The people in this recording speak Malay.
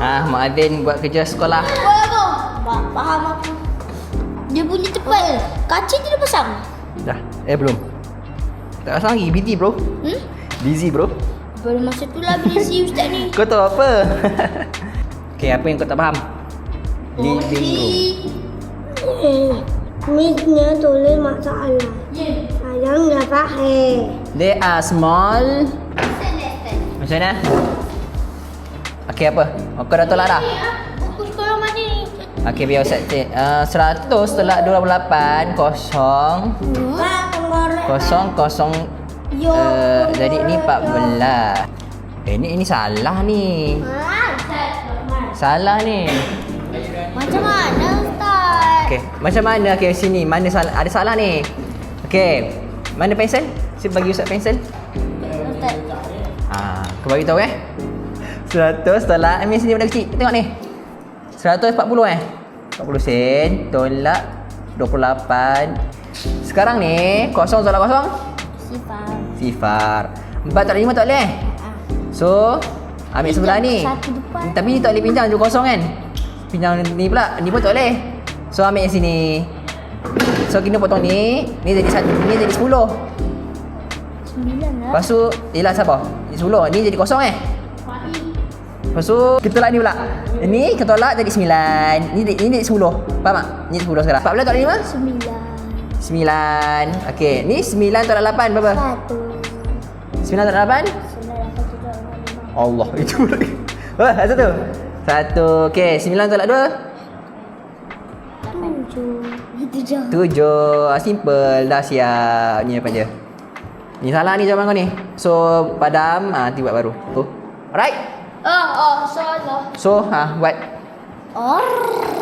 Mak Adin buat kerja sekolah. Faham aku. Dia bunyi cepat. Kaca dia dah pasang. Dah. Belum. Tak pasang lagi. Busy bro. Busy bro. Baru masa tu lah busy ustaz ni. Kau tahu apa? Okay, apa yang kau tak faham? Living room. Misnya tulis masalah. Sayang dah faham. They are small. Macam mana? Okay, apa? Kau dah tolak dah? Buku sekolah mana ni? Okay, biar Ustaz cek. 100 tolak 28 kosong. Kosong. Jadi ni 14. Ini salah ni. Salah ni. Macam mana ustaz? Okay, macam mana? Okay, sini. Mana salah? Ada salah ni. Okay. Mana pensel? Sip bagi Ustaz pensel. Ustaz. Kau bagi tahu 100 tolak. Ambil sini benda kecil. Tengok ni. 140 40 sen tolak 28. Sekarang ni kosong tolak kosong. Sifar. 4 tolak 5 tak boleh. So, ambil sebelah ni. Satu depan. Tapi ni tak boleh pinjam je kosong kan. Pinjam ni pula. Ni pun tak boleh. So, ambil yang sini. So, kena potong ni. Ni jadi 1. Ni jadi 10. 9 lah. Lepas tu, yelah sabar. Ni 10. Ni jadi kosong Lepas tu, kita tolak ni pula. Ni kita tolak jadi 9. Ni jadi 10. Faham tak? Ni 10 sekarang. 14 tolak 5? 9. Okey, ni 9 tolak 8 berapa? 9 tolak 8? Allah, itu lagi. Satu. 1. Okey, 9 tolak 2? 7. Simple. Dah siap. Ni apa je? Ni salah ni jawapan kau ni. So, padam. Nanti buat baru. Tu. Alright? Salah. So, buat.